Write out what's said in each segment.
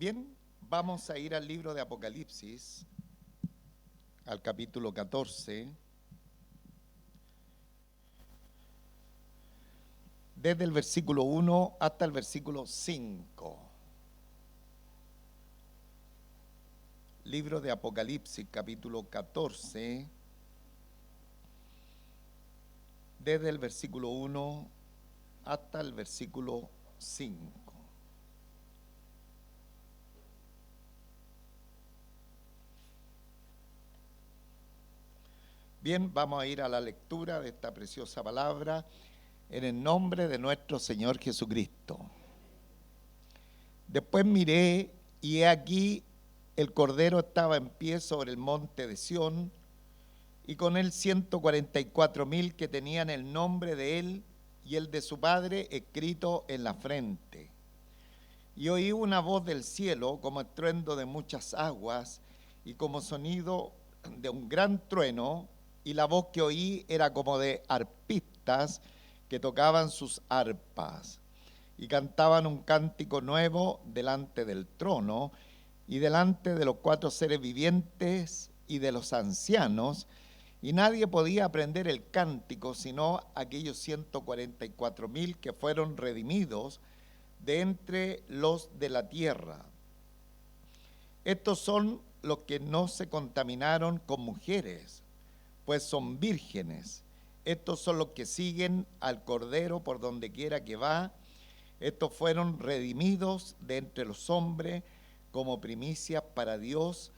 Bien, vamos a ir al libro de Apocalipsis, al capítulo 14, desde el versículo 1 hasta el versículo 5. Libro de Apocalipsis, capítulo 14, desde el versículo 1 hasta el versículo 5. Bien, vamos a ir a la lectura de esta preciosa palabra en el nombre de nuestro Señor Jesucristo. Después miré y he aquí el Cordero estaba en pie sobre el monte de Sión y con él 144,000 que tenían el nombre de él y el de su Padre escrito en la frente. Y oí una voz del cielo como estruendo de muchas aguas y como sonido de un gran trueno, y la voz que oí era como de arpistas que tocaban sus arpas y cantaban un cántico nuevo delante del trono y delante de los 4 seres vivientes y de los ancianos, y nadie podía aprender el cántico sino aquellos 144,000 que fueron redimidos de entre los de la tierra. Estos son los que no se contaminaron con mujeres, pues son vírgenes. Estos son los que siguen al Cordero por donde quiera que va. Estos fueron redimidos de entre los hombres como primicias para Dios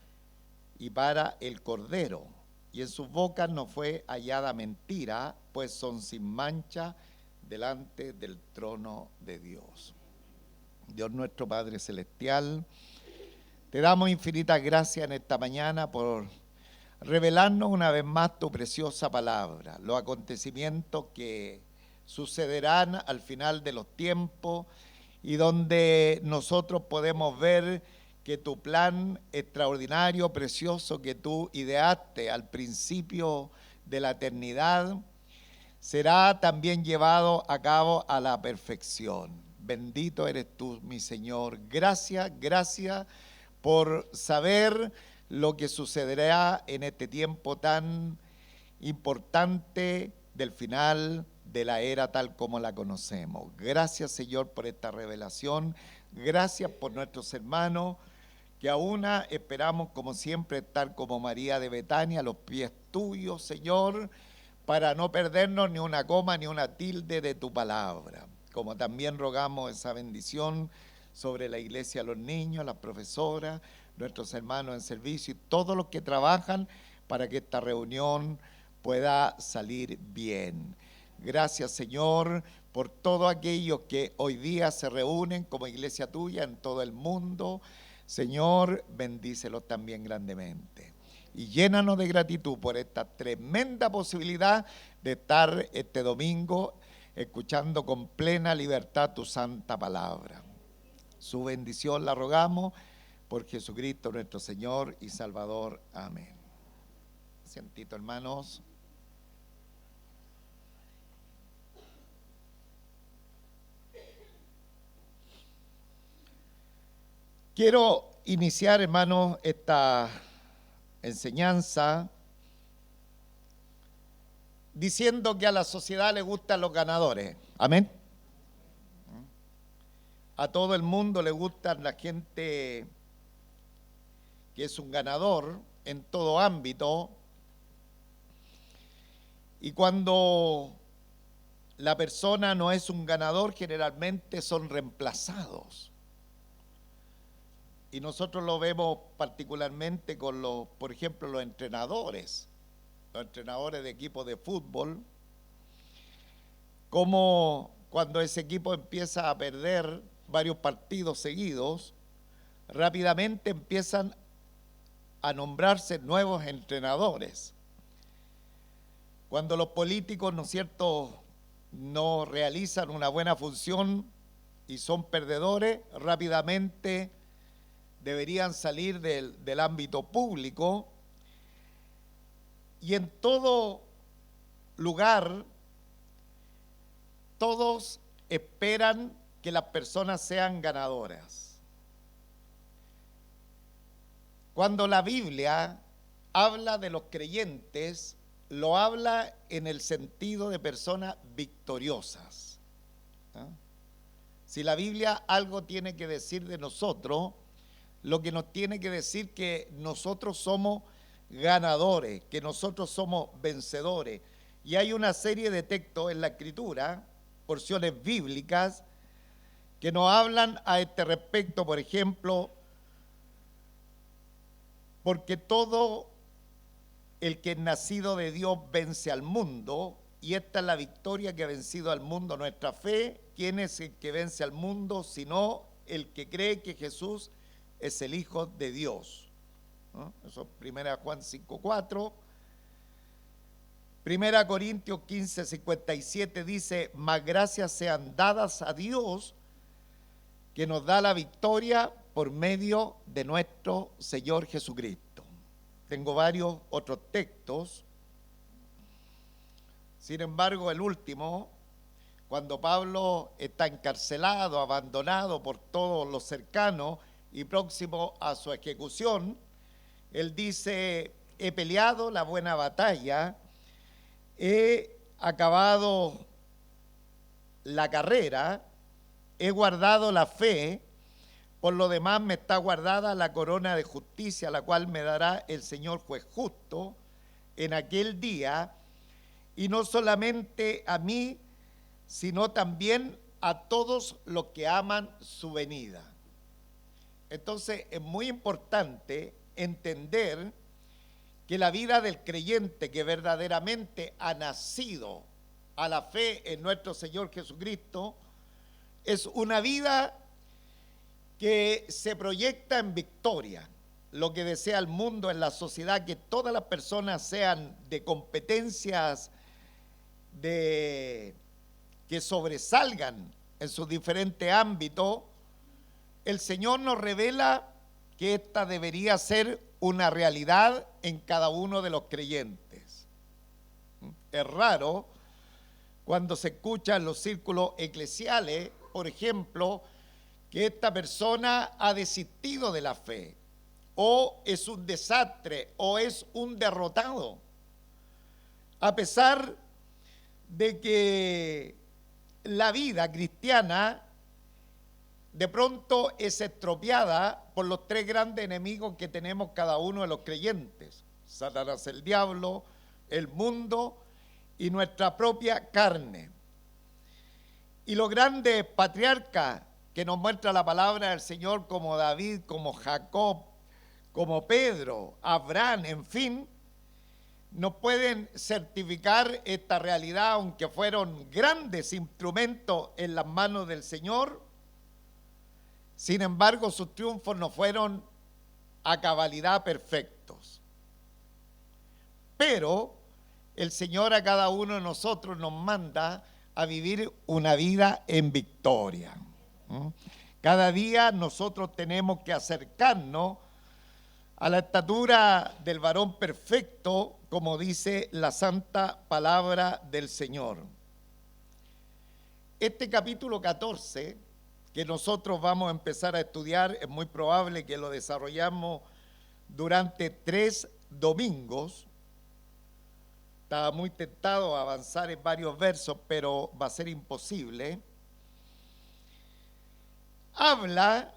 y para el Cordero. Y en sus bocas no fue hallada mentira, pues son sin mancha delante del trono de Dios. Dios nuestro Padre Celestial, te damos infinitas gracias en esta mañana por revelarnos una vez más tu preciosa palabra, los acontecimientos que sucederán al final de los tiempos y donde nosotros podemos ver que tu plan extraordinario, precioso que tú ideaste al principio de la eternidad, será también llevado a cabo a la perfección. Bendito eres tú, mi Señor. Gracias, gracias por saber lo que sucederá en este tiempo tan importante del final de la era tal como la conocemos. Gracias, Señor, por esta revelación. Gracias por nuestros hermanos que aún esperamos, como siempre, estar como María de Betania a los pies tuyos, Señor, para no perdernos ni una coma ni una tilde de tu palabra. Como también rogamos esa bendición sobre la iglesia, los niños, las profesoras, nuestros hermanos en servicio y todos los que trabajan para que esta reunión pueda salir bien. Gracias, Señor, por todos aquellos que hoy día se reúnen como iglesia tuya en todo el mundo. Señor, bendícelos también grandemente. Y llénanos de gratitud por esta tremenda posibilidad de estar este domingo escuchando con plena libertad tu santa palabra. Su bendición la rogamos por Jesucristo nuestro Señor y Salvador. Amén. Sientito, hermanos. Quiero iniciar, hermanos, esta enseñanza diciendo que a la sociedad le gustan los ganadores. Amén. A todo el mundo le gusta la gente que es un ganador en todo ámbito. Y cuando la persona no es un ganador, generalmente son reemplazados. Y nosotros lo vemos particularmente con los, por ejemplo, los entrenadores de equipos de fútbol, como cuando ese equipo empieza a perder varios partidos seguidos, rápidamente empiezan a nombrarse nuevos entrenadores. Cuando los políticos, ¿no es cierto?, no realizan una buena función y son perdedores, rápidamente deberían salir del ámbito público. Y en todo lugar, todos esperan que las personas sean ganadoras. Cuando la Biblia habla de los creyentes, lo habla en el sentido de personas victoriosas. ¿Ah? Si la Biblia algo tiene que decir de nosotros, lo que nos tiene que decir que nosotros somos ganadores, que nosotros somos vencedores. Y hay una serie de textos en la Escritura, porciones bíblicas, que nos hablan a este respecto. Por ejemplo, porque todo el que es nacido de Dios vence al mundo, y esta es la victoria que ha vencido al mundo, nuestra fe. ¿Quién es el que vence al mundo? Sino el que cree que Jesús es el Hijo de Dios. ¿No? Eso es 1 Juan 5:4. 1 Corintios 15:57 dice: mas gracias sean dadas a Dios, que nos da la victoria por medio de nuestro Señor Jesucristo. Tengo varios otros textos. Sin embargo, el último, cuando Pablo está encarcelado, abandonado por todos los cercanos y próximo a su ejecución, él dice: he peleado la buena batalla, he acabado la carrera, he guardado la fe, por lo demás me está guardada la corona de justicia, la cual me dará el Señor juez justo en aquel día, y no solamente a mí, sino también a todos los que aman su venida. Entonces es muy importante entender que la vida del creyente que verdaderamente ha nacido a la fe en nuestro Señor Jesucristo es una vida que se proyecta en victoria. Lo que desea el mundo en la sociedad, que todas las personas sean de competencias, que sobresalgan en sus diferentes ámbitos. El Señor nos revela que esta debería ser una realidad en cada uno de los creyentes. Es raro cuando se escucha en los círculos eclesiales, por ejemplo, que esta persona ha desistido de la fe, o es un desastre, o es un derrotado, a pesar de que la vida cristiana de pronto es estropeada por los tres grandes enemigos que tenemos cada uno de los creyentes: Satanás, el diablo, el mundo y nuestra propia carne. Y los grandes patriarcas que nos muestra la palabra del Señor, como David, como Jacob, como Pedro, Abraham, en fin, nos pueden certificar esta realidad, aunque fueron grandes instrumentos en las manos del Señor. Sin embargo, sus triunfos no fueron a cabalidad perfectos. Pero el Señor a cada uno de nosotros nos manda a vivir una vida en victoria. Cada día nosotros tenemos que acercarnos a la estatura del varón perfecto, como dice la santa palabra del Señor. Este capítulo 14 que nosotros vamos a empezar a estudiar, es muy probable que lo desarrollamos durante 3 domingos. Estaba muy tentado a avanzar en varios versos, pero va a ser imposible. Habla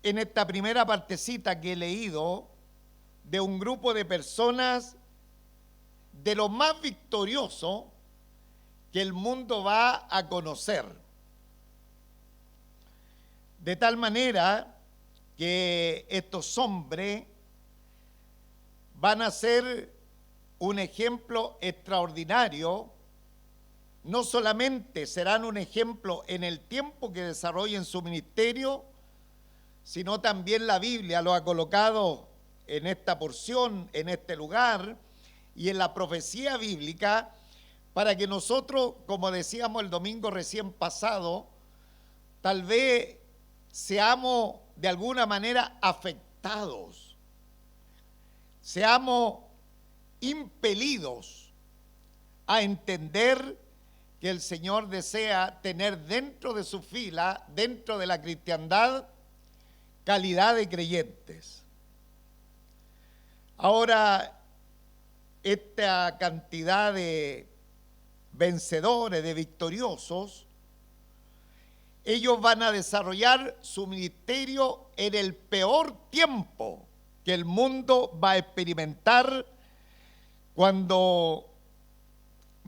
en esta primera partecita que he leído de un grupo de personas de lo más victorioso que el mundo va a conocer. De tal manera que estos hombres van a ser un ejemplo extraordinario. No solamente serán un ejemplo en el tiempo que desarrollen su ministerio, sino también la Biblia lo ha colocado en esta porción, en este lugar, y en la profecía bíblica, para que nosotros, como decíamos el domingo recién pasado, tal vez seamos de alguna manera afectados, seamos impelidos a entender que el Señor desea tener dentro de su fila, dentro de la cristiandad, calidad de creyentes. Ahora, esta cantidad de vencedores, de victoriosos, ellos van a desarrollar su ministerio en el peor tiempo que el mundo va a experimentar cuando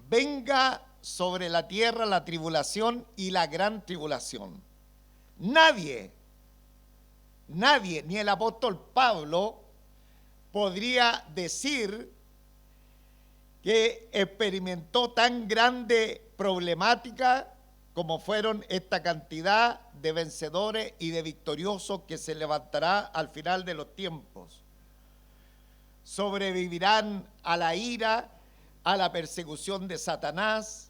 venga sobre la tierra la tribulación y la gran tribulación. Nadie, ni el apóstol Pablo podría decir que experimentó tan grande problemática como fueron esta cantidad de vencedores y de victoriosos que se levantará al final de los tiempos. Sobrevivirán a la ira, a la persecución de Satanás.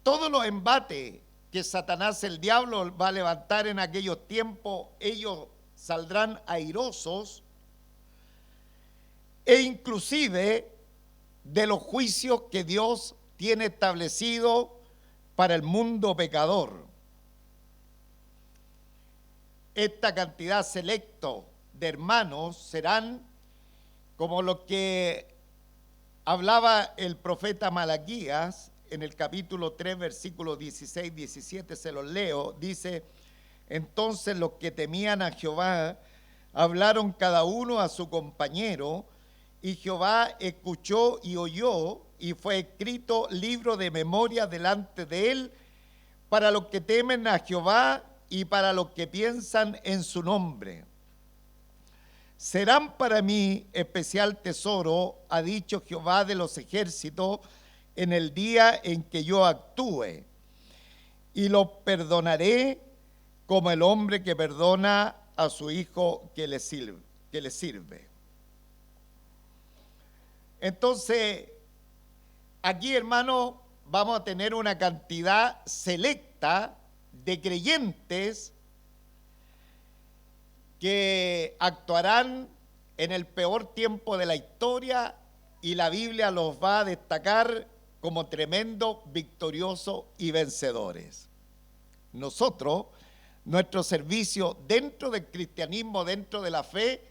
Todos los embates que Satanás, el diablo, va a levantar en aquellos tiempos, ellos saldrán airosos, e inclusive de los juicios que Dios tiene establecido para el mundo pecador. Esta cantidad selecta de hermanos serán como lo que hablaba el profeta Malaquías en el capítulo 3, versículos 16, 17, se los leo. Dice: entonces los que temían a Jehová hablaron cada uno a su compañero, y Jehová escuchó y oyó, y fue escrito libro de memoria delante de él para los que temen a Jehová y para los que piensan en su nombre. Serán para mí especial tesoro, ha dicho Jehová de los ejércitos, en el día en que yo actúe, y los perdonaré como el hombre que perdona a su hijo que le sirve. Entonces, aquí, hermano, vamos a tener una cantidad selecta de creyentes que actuarán en el peor tiempo de la historia, y la Biblia los va a destacar como tremendos, victoriosos y vencedores. Nosotros, nuestro servicio dentro del cristianismo, dentro de la fe,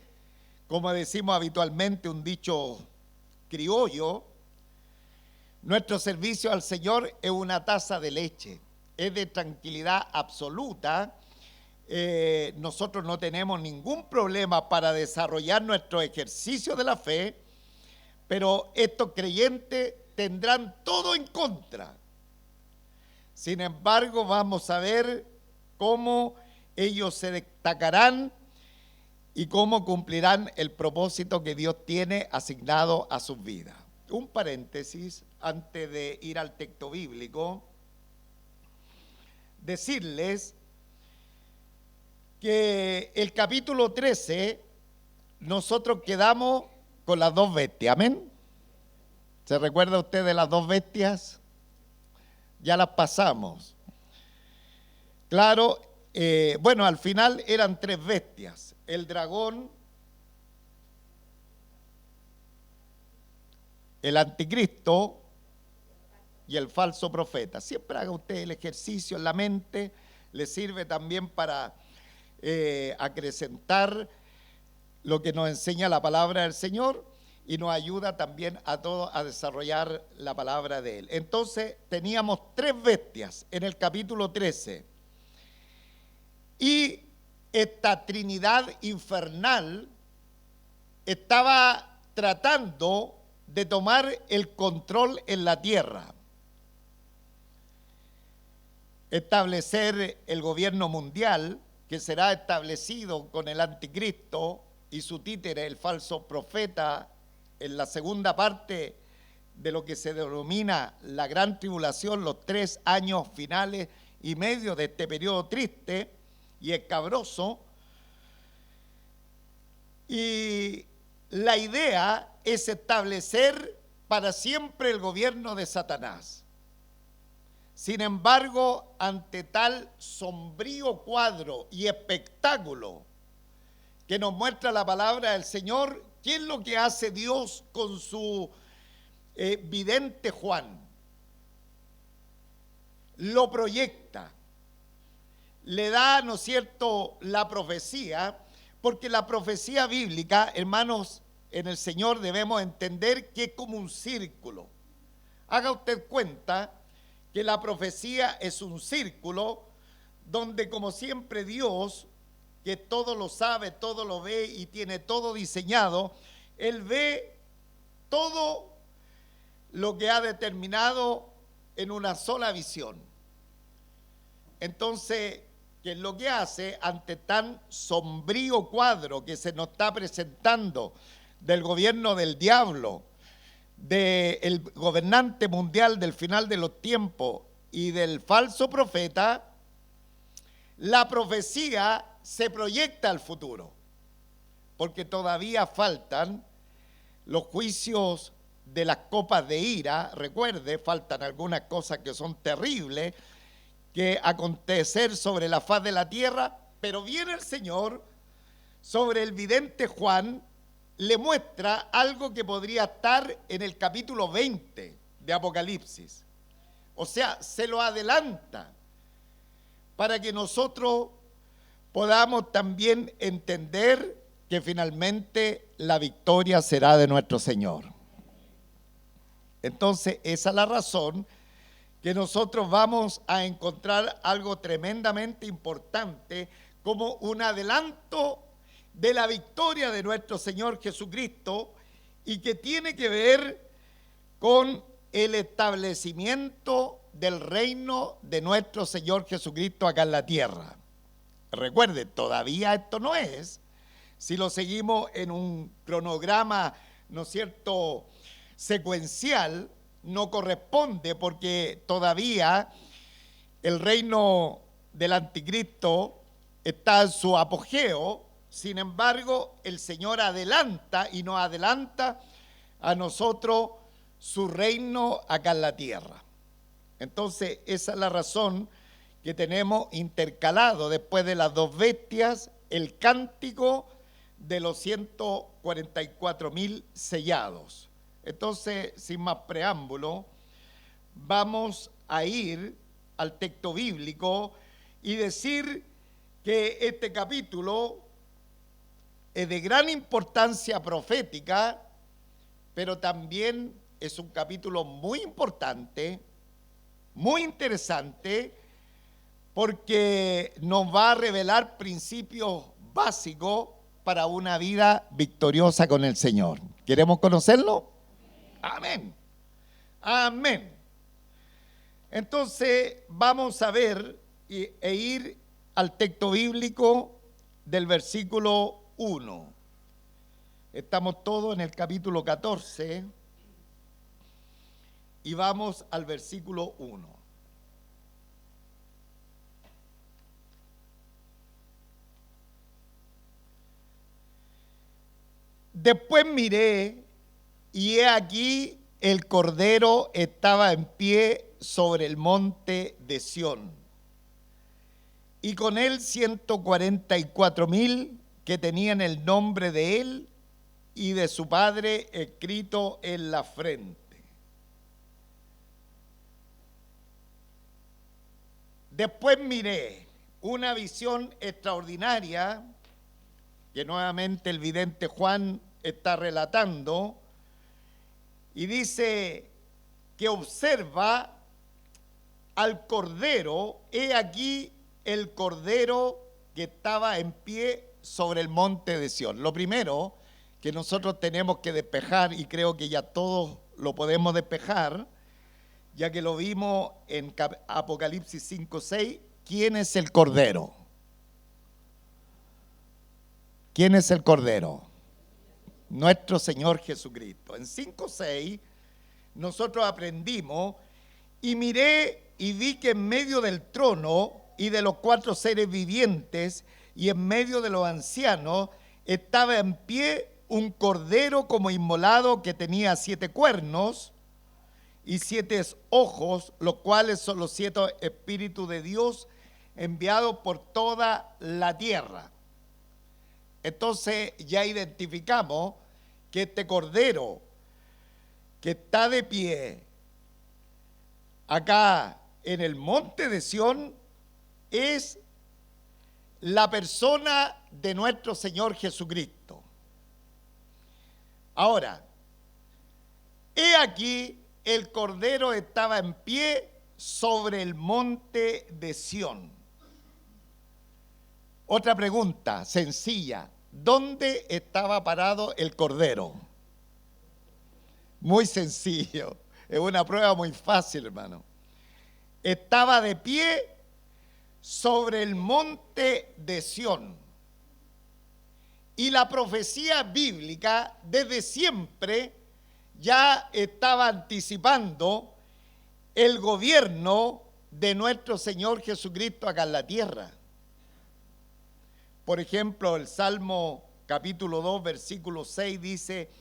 como decimos habitualmente, un dicho criollo, nuestro servicio al Señor es una taza de leche, es de tranquilidad absoluta. Nosotros no tenemos ningún problema para desarrollar nuestro ejercicio de la fe, pero estos creyentes tendrán todo en contra. Sin embargo, vamos a ver cómo ellos se destacarán y cómo cumplirán el propósito que Dios tiene asignado a sus vidas. Un paréntesis antes de ir al texto bíblico, decirles que el capítulo 13 nosotros quedamos con las dos bestias, amén. ¿Se recuerda usted de las dos bestias? Ya las pasamos. Claro, bueno, al final eran tres bestias: el dragón, el anticristo y el falso profeta. Siempre haga usted el ejercicio en la mente, le sirve también para acrecentar lo que nos enseña la palabra del Señor, y nos ayuda también a todos a desarrollar la palabra de Él. Entonces teníamos tres bestias en el capítulo 13, y esta trinidad infernal estaba tratando de tomar el control en la tierra, establecer el gobierno mundial, que será establecido con el anticristo y su títere, el falso profeta, en la segunda parte de lo que se denomina la gran tribulación, los 3 años finales y medio de este periodo triste y escabroso. Y la idea es establecer para siempre el gobierno de Satanás. Sin embargo, ante tal sombrío cuadro y espectáculo que nos muestra la palabra del Señor, ¿qué es lo que hace Dios con su vidente Juan? Lo proyecta, le da, ¿no es cierto?, la profecía, porque la profecía bíblica, hermanos, en el Señor debemos entender que es como un círculo. Haga usted cuenta que la profecía es un círculo donde, como siempre, Dios, que todo lo sabe, todo lo ve y tiene todo diseñado, Él ve todo lo que ha determinado en una sola visión. Entonces, ¿qué es lo que hace ante tan sombrío cuadro que se nos está presentando del gobierno del diablo, del gobernante mundial del final de los tiempos y del falso profeta? La profecía se proyecta al futuro, porque todavía faltan los juicios de las copas de ira. Recuerde, faltan algunas cosas que son terribles que acontecer sobre la faz de la tierra, pero viene el Señor sobre el vidente Juan, le muestra algo que podría estar en el capítulo 20 de Apocalipsis. O sea, se lo adelanta para que nosotros podamos también entender que finalmente la victoria será de nuestro Señor. Entonces, esa es la razón que nosotros vamos a encontrar algo tremendamente importante como un adelanto de la victoria de nuestro Señor Jesucristo, y que tiene que ver con el establecimiento del reino de nuestro Señor Jesucristo acá en la tierra. Recuerde, todavía esto no es, si lo seguimos en un cronograma, ¿no es cierto?, secuencial, no corresponde, porque todavía el reino del anticristo está en su apogeo. Sin embargo, el Señor adelanta y nos adelanta a nosotros su reino acá en la tierra. Entonces, esa es la razón que tenemos intercalado después de las dos bestias el cántico de los 144.000 sellados. Entonces, sin más preámbulo, vamos a ir al texto bíblico y decir que este capítulo es de gran importancia profética, pero también es un capítulo muy importante, muy interesante, porque nos va a revelar principios básicos para una vida victoriosa con el Señor. ¿Queremos conocerlo? Amén. Amén. Entonces vamos a ver e ir al texto bíblico del versículo 1. Estamos todos en el capítulo 14 y vamos al versículo 1. Después miré, y he aquí el Cordero estaba en pie sobre el monte de Sión, y con él 144.000 que tenían el nombre de él y de su padre escrito en la frente. Después miré una visión extraordinaria que nuevamente el vidente Juan está relatando, y dice que observa al Cordero. He aquí el Cordero que estaba en pie sobre el monte de Sión. Lo primero que nosotros tenemos que despejar, y creo que ya todos lo podemos despejar, ya que lo vimos en Apocalipsis 5:6, ¿quién es el Cordero? ¿Quién es el Cordero? Nuestro Señor Jesucristo. En 5:6 nosotros aprendimos: y miré y vi que en medio del trono y de los 4 seres vivientes y en medio de los ancianos estaba en pie un cordero como inmolado, que tenía 7 cuernos y 7 ojos, los cuales son los 7 espíritus de Dios enviados por toda la tierra. Entonces ya identificamos que este Cordero que está de pie acá en el monte de Sión es la persona de nuestro Señor Jesucristo. Ahora, he aquí el Cordero estaba en pie sobre el monte de Sión. Otra pregunta sencilla: ¿dónde estaba parado el Cordero? Muy sencillo, es una prueba muy fácil, hermano. Estaba de pie sobre el monte de Sión. Y la profecía bíblica desde siempre ya estaba anticipando el gobierno de nuestro Señor Jesucristo acá en la tierra. Por ejemplo, el Salmo capítulo 2, versículo 6 dice: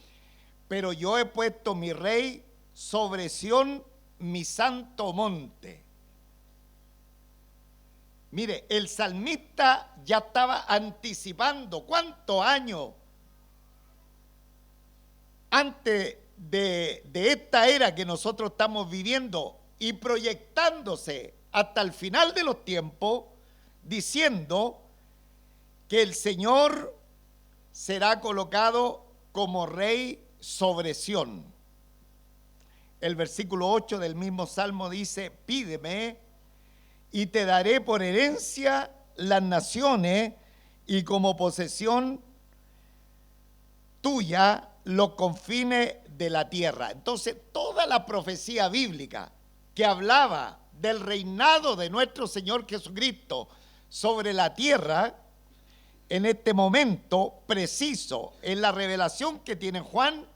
pero yo he puesto mi rey sobre Sión, mi santo monte. Mire, el salmista ya estaba anticipando cuántos años antes de esta era que nosotros estamos viviendo y proyectándose hasta el final de los tiempos, diciendo que el Señor será colocado como rey sobre Sión. El versículo 8 del mismo Salmo dice: pídeme y te daré por herencia las naciones y como posesión tuya los confines de la tierra. Entonces, toda la profecía bíblica que hablaba del reinado de nuestro Señor Jesucristo sobre la tierra, en este momento preciso, en la revelación que tiene Juan,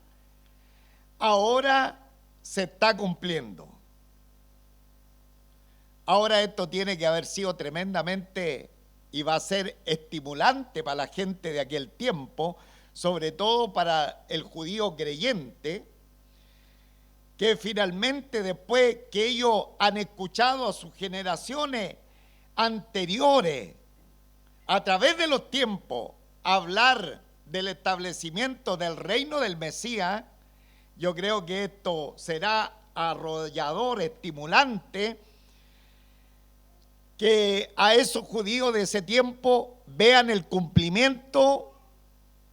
ahora se está cumpliendo. Ahora esto tiene que haber sido tremendamente y va a ser estimulante para la gente de aquel tiempo, sobre todo para el judío creyente, que finalmente después que ellos han escuchado a sus generaciones anteriores, a través de los tiempos, hablar del establecimiento del reino del Mesías, yo creo que esto será arrollador, estimulante, que a esos judíos de ese tiempo vean el cumplimiento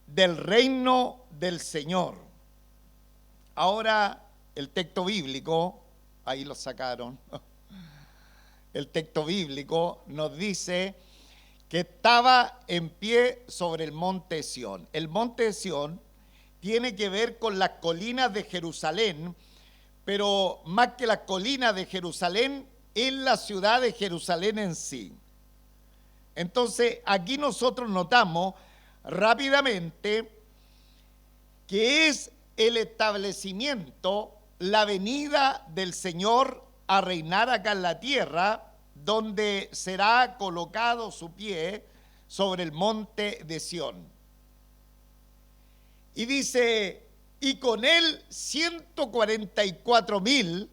del reino del Señor. Ahora el texto bíblico, ahí lo sacaron, el texto bíblico nos dice que estaba en pie sobre el monte Sión. El monte Sión tiene que ver con las colinas de Jerusalén, pero más que las colinas de Jerusalén, es la ciudad de Jerusalén en sí. Entonces, aquí nosotros notamos rápidamente que es el establecimiento, la venida del Señor a reinar acá en la tierra, donde será colocado su pie sobre el monte de Sión. Y dice: y con él 144,000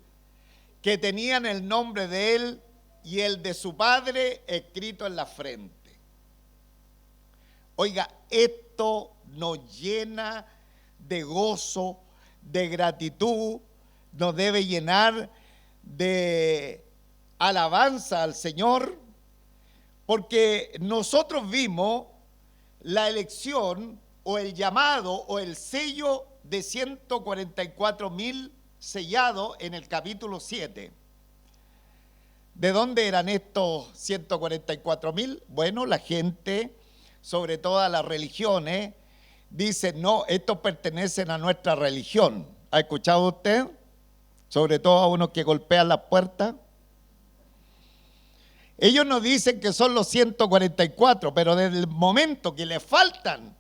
que tenían el nombre de él y el de su padre escrito en la frente. Oiga, esto nos llena de gozo, de gratitud, nos debe llenar de alabanza al Señor, porque nosotros vimos la elección o el llamado o el sello de 144,000 sellado en el capítulo 7. ¿De dónde eran estos 144,000? Bueno, la gente, sobre todas las religiones, dice: no, estos pertenecen a nuestra religión. ¿Ha escuchado usted? Sobre todo a unos que golpean las puertas. Ellos nos dicen que son los 144, pero desde el momento que les faltan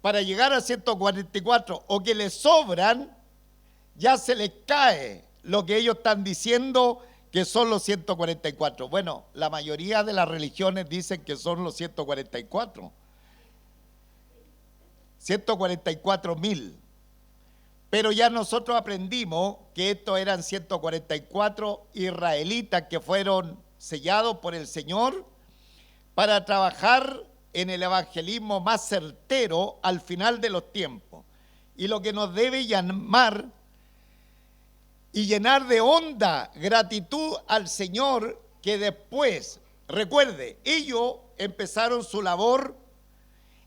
para llegar a 144 o que les sobran, ya se les cae lo que ellos están diciendo que son los 144. Bueno, la mayoría de las religiones dicen que son los 144. 144,000. Pero ya nosotros aprendimos que estos eran 144 israelitas que fueron sellados por el Señor para trabajar en el evangelismo más certero al final de los tiempos. Y lo que nos debe llamar y llenar de honda gratitud al Señor, que después, recuerde, ellos empezaron su labor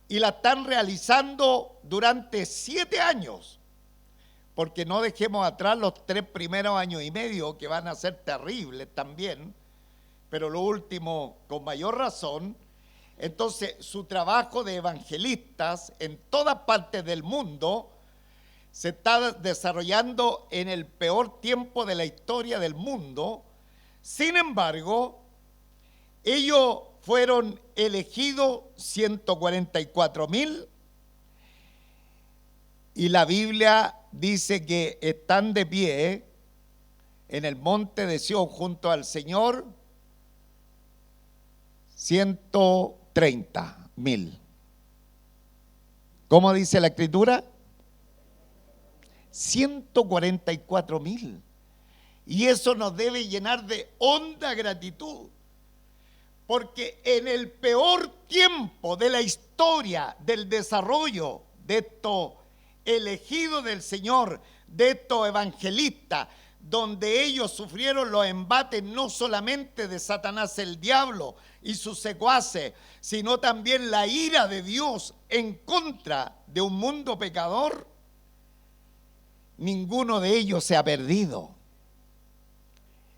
y la están realizando durante 7 años, porque no dejemos atrás los 3 primeros años y medio que van a ser terribles también, pero lo último con mayor razón. Entonces, su trabajo de evangelistas en todas partes del mundo se está desarrollando en el peor tiempo de la historia del mundo. Sin embargo, ellos fueron elegidos 144,000 y la Biblia dice que están de pie en el monte de Sión junto al Señor 130,000. ¿Cómo dice la Escritura? 144,000. Y eso nos debe llenar de honda gratitud, porque en el peor tiempo de la historia del desarrollo de estos elegidos del Señor, de estos evangelistas, donde ellos sufrieron los embates no solamente de Satanás el diablo y sus secuaces, sino también la ira de Dios en contra de un mundo pecador, ninguno de ellos se ha perdido.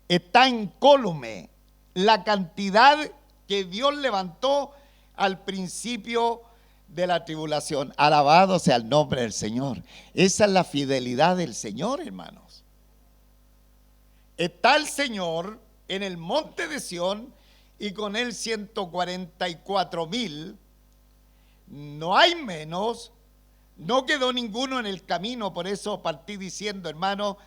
Está incólume la cantidad que Dios levantó al principio de la tribulación. Alabado sea el nombre del Señor. Esa es la fidelidad del Señor, hermanos. Está el Señor en el monte de Sión y con él 144,000. No hay menos, no quedó ninguno en el camino. Por eso partí diciendo, hermano,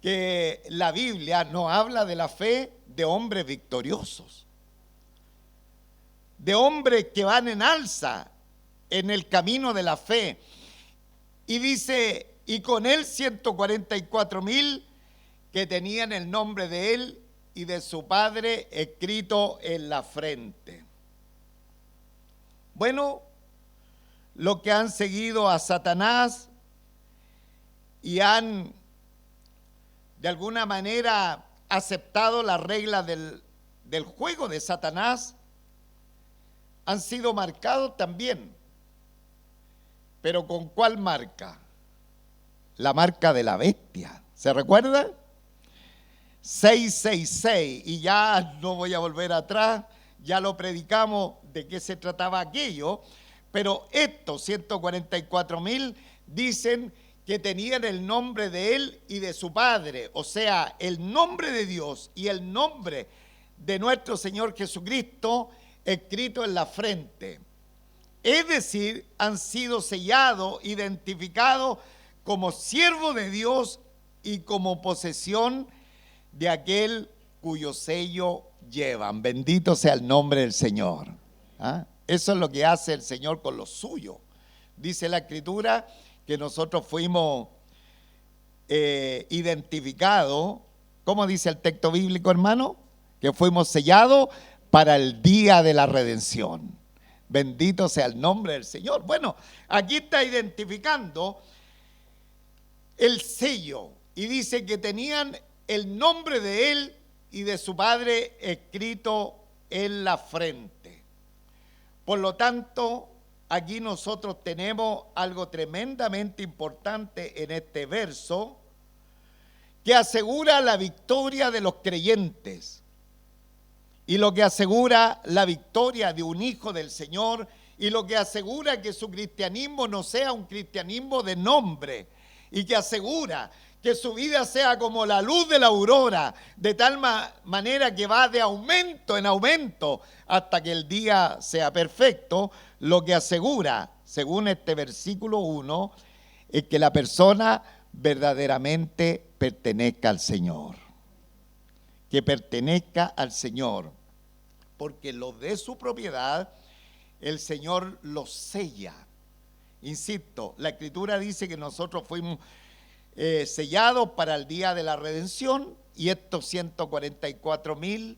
que la Biblia nos habla de la fe de hombres victoriosos, de hombres que van en alza en el camino de la fe. Y dice, y con él 144,000 que tenían el nombre de él y de su padre escrito en la frente. Bueno, los que han seguido a Satanás y han de alguna manera aceptado las reglas del juego de Satanás, han sido marcados también. ¿Pero con cuál marca? La marca de la bestia. ¿Se recuerda? 666, y ya no voy a volver atrás, ya lo predicamos de qué se trataba aquello, pero estos 144,000 dicen que tenían el nombre de él y de su padre, o sea, el nombre de Dios y el nombre de nuestro Señor Jesucristo escrito en la frente. Es decir, han sido sellados, identificados como siervos de Dios y como posesión de aquel cuyo sello llevan. Bendito sea el nombre del Señor. ¿Ah? Eso es lo que hace el Señor con los suyos. Dice la Escritura que nosotros fuimos identificados. ¿Cómo dice el texto bíblico, hermano? Que fuimos sellados para el día de la redención. Bendito sea el nombre del Señor. Bueno, aquí está identificando el sello y dice que tenían el nombre de él y de su padre escrito en la frente. Por lo tanto, aquí nosotros tenemos algo tremendamente importante en este verso que asegura la victoria de los creyentes y lo que asegura la victoria de un hijo del Señor y lo que asegura que su cristianismo no sea un cristianismo de nombre y que asegura que su vida sea como la luz de la aurora, de tal manera que va de aumento en aumento hasta que el día sea perfecto. Lo que asegura, según este versículo 1, es que la persona verdaderamente pertenezca al Señor. Que pertenezca al Señor, porque lo de su propiedad, el Señor lo sella. Insisto, la Escritura dice que nosotros fuimos sellados para el día de la redención y estos 144,000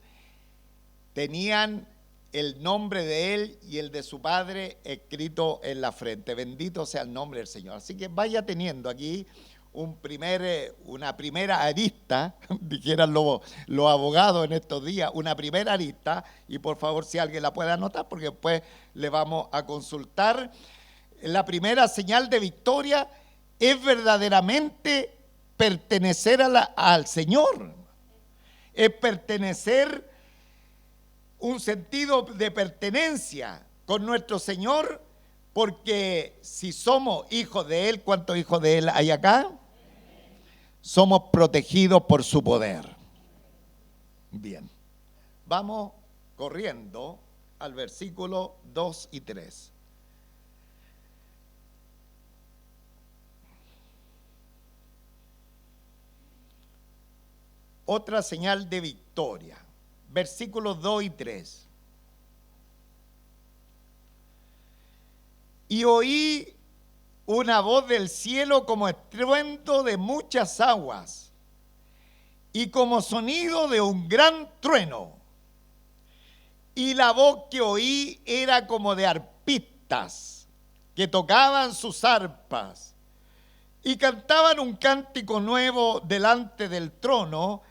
tenían el nombre de él y el de su padre escrito en la frente. Bendito sea el nombre del Señor. Así que vaya teniendo aquí una primera arista, dijeran los abogados en estos días, una primera arista, y por favor si alguien la puede anotar porque después le vamos a consultar. La primera señal de victoria es verdaderamente pertenecer al Señor, es pertenecer, un sentido de pertenencia con nuestro Señor, porque si somos hijos de Él, ¿cuántos hijos de Él hay acá? Somos protegidos por su poder. Bien, vamos corriendo al versículo 2 y 3. Otra señal de victoria, versículos 2 y 3. Y oí una voz del cielo como estruendo de muchas aguas y como sonido de un gran trueno. Y la voz que oí era como de arpistas que tocaban sus arpas y cantaban un cántico nuevo delante del trono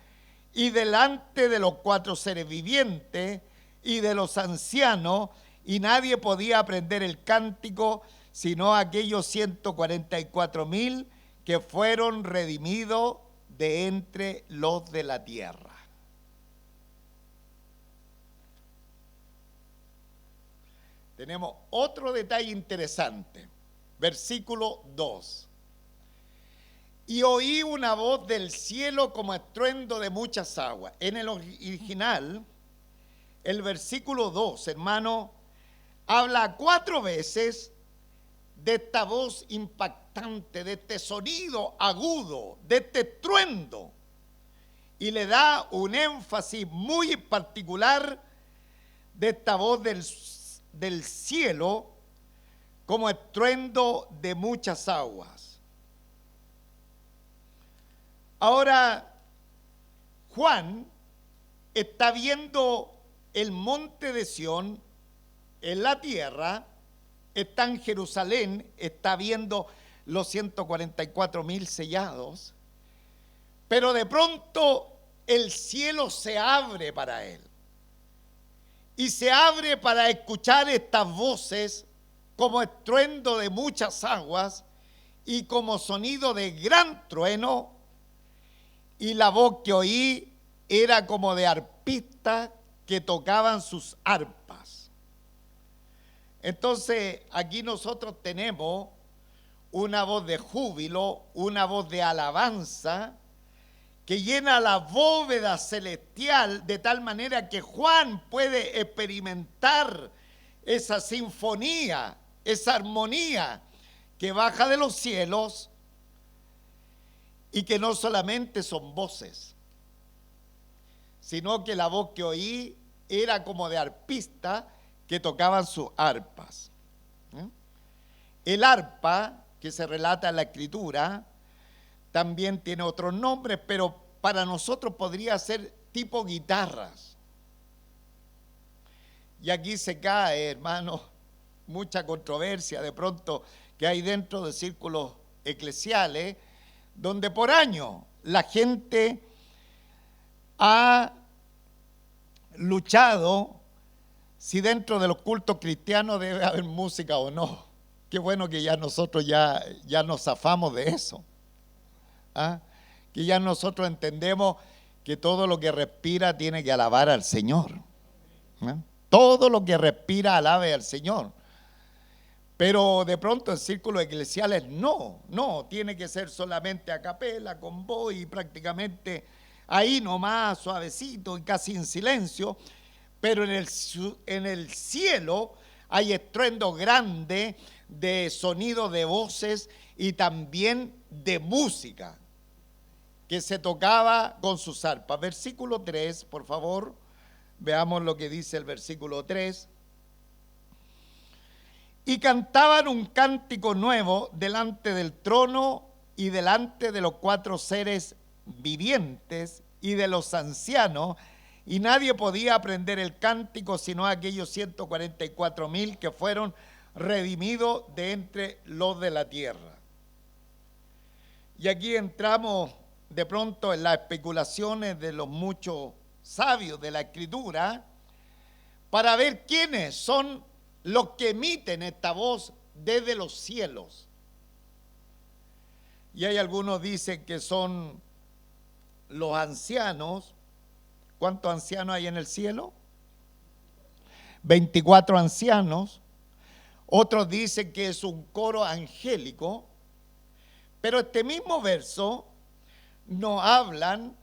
y delante de los 4 seres vivientes y de los ancianos, y nadie podía aprender el cántico sino aquellos 144,000 que fueron redimidos de entre los de la tierra. Tenemos otro detalle interesante, versículo 2. Y oí una voz del cielo como estruendo de muchas aguas. En el original, el versículo 2, hermano, habla 4 veces de esta voz impactante, de este sonido agudo, de este estruendo, y le da un énfasis muy particular de esta voz del cielo como estruendo de muchas aguas. Ahora, Juan está viendo el monte de Sión en la tierra, está en Jerusalén, está viendo los 144,000 sellados, pero de pronto el cielo se abre para él. Y se abre para escuchar estas voces como estruendo de muchas aguas y como sonido de gran trueno, y la voz que oí era como de arpistas que tocaban sus arpas. Entonces aquí nosotros tenemos una voz de júbilo, una voz de alabanza que llena la bóveda celestial de tal manera que Juan puede experimentar esa sinfonía, esa armonía que baja de los cielos y que no solamente son voces, sino que la voz que oí era como de arpistas que tocaban sus arpas. El arpa, que se relata en la Escritura, también tiene otros nombres, pero para nosotros podría ser tipo guitarras. Y aquí se cae, hermano, mucha controversia de pronto que hay dentro de círculos eclesiales, donde por año la gente ha luchado si dentro de los cultos cristianos debe haber música o no. Qué bueno que ya nosotros ya nos zafamos de eso. Que ya nosotros entendemos que todo lo que respira tiene que alabar al Señor. Todo lo que respira alabe al Señor. Pero de pronto en círculos eclesiales no, tiene que ser solamente a capela, con voz y prácticamente ahí nomás, suavecito y casi en silencio. Pero en el cielo hay estruendo grande de sonido de voces y también de música que se tocaba con sus arpas. Versículo 3, por favor, veamos lo que dice el versículo 3. Y cantaban un cántico nuevo delante del trono y delante de los 4 seres vivientes y de los ancianos, y nadie podía aprender el cántico sino aquellos 144,000 que fueron redimidos de entre los de la tierra. Y aquí entramos de pronto en las especulaciones de los muchos sabios de la Escritura para ver quiénes son los que emiten esta voz desde los cielos. Y hay algunos dicen que son los ancianos. ¿Cuántos ancianos hay en el cielo? 24 ancianos. Otros dicen que es un coro angélico. Pero este mismo verso nos hablan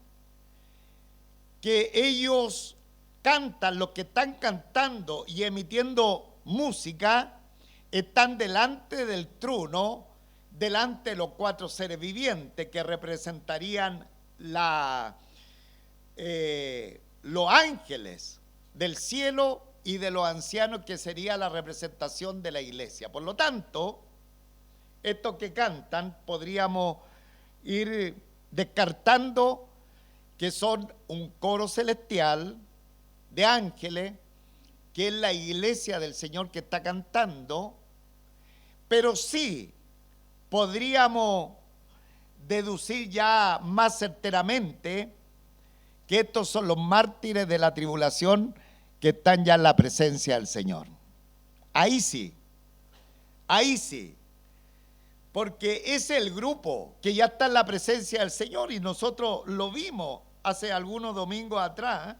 que ellos cantan, los que están cantando y emitiendo música, están delante del trono, delante de los 4 seres vivientes que representarían los ángeles del cielo y de los ancianos, que sería la representación de la iglesia. Por lo tanto, estos que cantan podríamos ir descartando que son un coro celestial de ángeles, que es la iglesia del Señor que está cantando, pero sí podríamos deducir ya más certeramente que estos son los mártires de la tribulación que están ya en la presencia del Señor. Ahí sí, porque es el grupo que ya está en la presencia del Señor, y nosotros lo vimos hace algunos domingos atrás,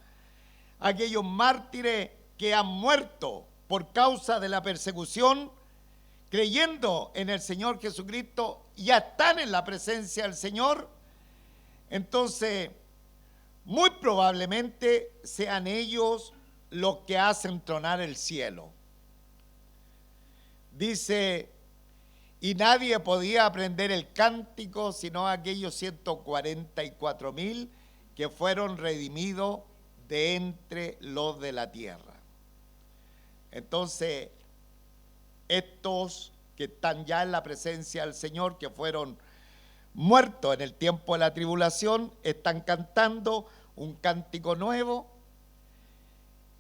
aquellos mártires que han muerto por causa de la persecución, creyendo en el Señor Jesucristo, ya están en la presencia del Señor. Entonces, muy probablemente sean ellos los que hacen tronar el cielo. Dice: y nadie podía aprender el cántico sino aquellos 144,000 que fueron redimidos de entre los de la tierra. Entonces, estos que están ya en la presencia del Señor, que fueron muertos en el tiempo de la tribulación, están cantando un cántico nuevo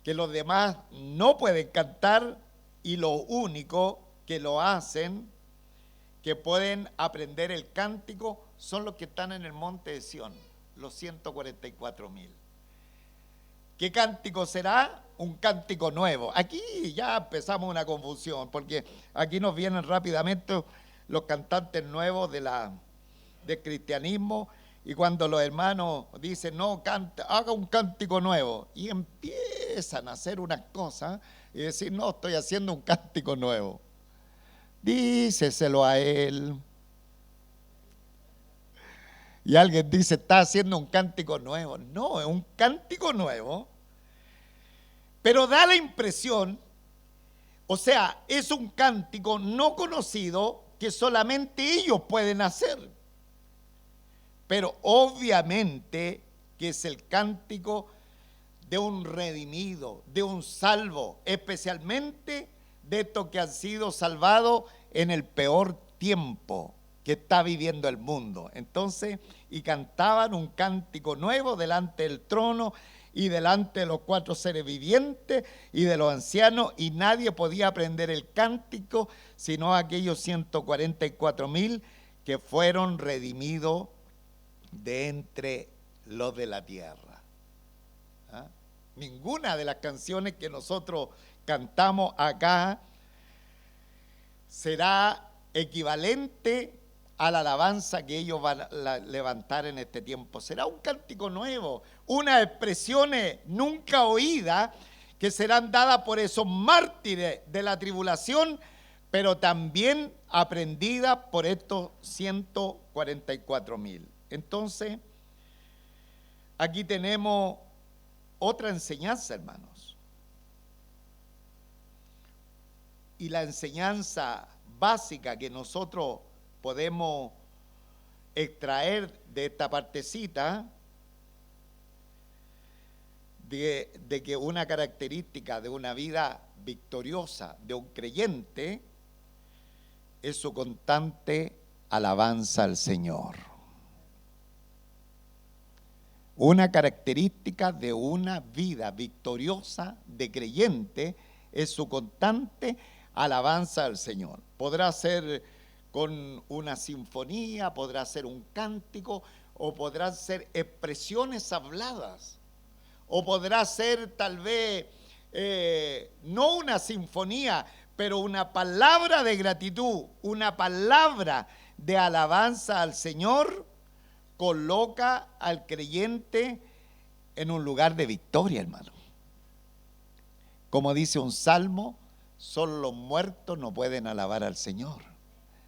que los demás no pueden cantar, y los únicos que lo hacen, que pueden aprender el cántico, son los que están en el monte de Sión, los 144,000. ¿Qué cántico será? Un cántico nuevo. Aquí ya empezamos una confusión, porque aquí nos vienen rápidamente los cantantes nuevos del cristianismo, y cuando los hermanos dicen, no, haga un cántico nuevo, y empiezan a hacer unas cosas y decir, no, estoy haciendo un cántico nuevo. Díceselo a él. Y alguien dice, está haciendo un cántico nuevo. No, es un cántico nuevo, pero da la impresión, o sea, es un cántico no conocido que solamente ellos pueden hacer. Pero obviamente que es el cántico de un redimido, de un salvo, especialmente de estos que han sido salvados en el peor tiempo que está viviendo el mundo. Entonces, y cantaban un cántico nuevo delante del trono y delante de los 4 seres vivientes y de los ancianos, y nadie podía aprender el cántico sino aquellos 144,000 que fueron redimidos de entre los de la tierra. ¿Ah? Ninguna de las canciones que nosotros cantamos acá será equivalente a la alabanza que ellos van a levantar en este tiempo. Será un cántico nuevo, unas expresiones nunca oídas que serán dadas por esos mártires de la tribulación, pero también aprendidas por estos 144,000. Entonces, aquí tenemos otra enseñanza, hermanos. Y la enseñanza básica que nosotros podemos extraer de esta partecita, de que una característica de una vida victoriosa de un creyente es su constante alabanza al Señor. Una característica de una vida victoriosa de creyente es su constante alabanza al Señor. Podrá ser con una sinfonía, podrá ser un cántico, o podrán ser expresiones habladas, o podrá ser tal vez no una sinfonía, pero una palabra de gratitud, una palabra de alabanza al Señor, coloca al creyente en un lugar de victoria, hermano. Como dice un salmo, solo los muertos no pueden alabar al Señor.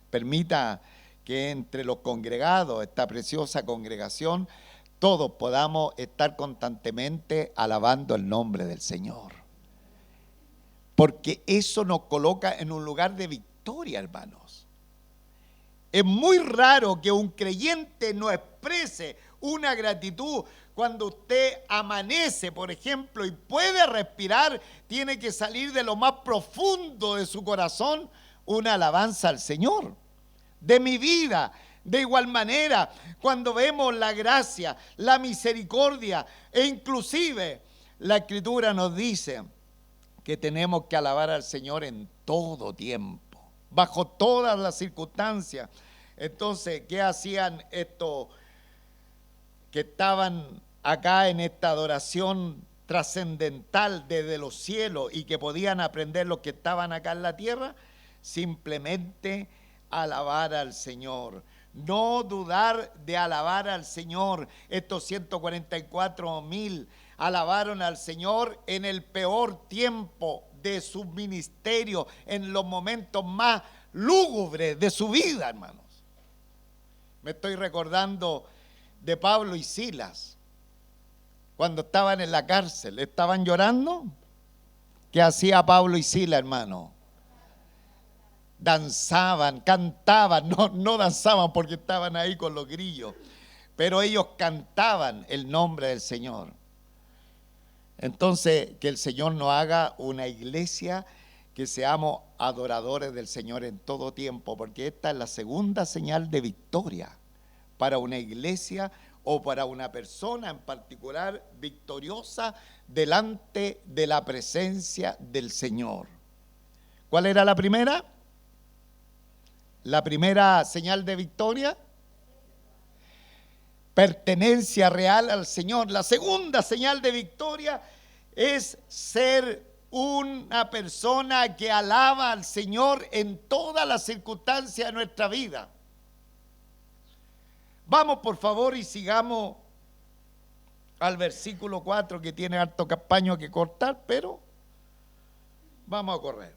Permita que entre los congregados, esta preciosa congregación, todos podamos estar constantemente alabando el nombre del Señor. Porque eso nos coloca en un lugar de victoria, hermanos. Es muy raro que un creyente no exprese una gratitud. Cuando usted amanece, por ejemplo, y puede respirar, tiene que salir de lo más profundo de su corazón una alabanza al Señor. De mi vida, de igual manera, cuando vemos la gracia, la misericordia, e inclusive la Escritura nos dice que tenemos que alabar al Señor en todo tiempo, bajo todas las circunstancias. Entonces, ¿qué hacían estos que estaban acá en esta adoración trascendental desde los cielos y que podían aprender los que estaban acá en la tierra? Simplemente alabar al Señor, no dudar de alabar al Señor. Estos 144,000 alabaron al Señor en el peor tiempo de su ministerio, en los momentos más lúgubres de su vida, hermanos. Me estoy recordando de Pablo y Silas, cuando estaban en la cárcel, estaban llorando. ¿Qué hacía Pablo y Silas, hermano? Danzaban, cantaban, no danzaban porque estaban ahí con los grillos, pero ellos cantaban el nombre del Señor. Entonces, que el Señor nos haga una iglesia que seamos adoradores del Señor en todo tiempo, porque esta es la segunda señal de victoria para una iglesia o para una persona en particular victoriosa delante de la presencia del Señor. ¿Cuál era la primera? La primera señal de victoria, pertenencia real al Señor. La segunda señal de victoria es ser una persona que alaba al Señor en todas las circunstancias de nuestra vida. Vamos por favor y sigamos al versículo 4, que tiene harto paño que cortar, pero vamos a correr.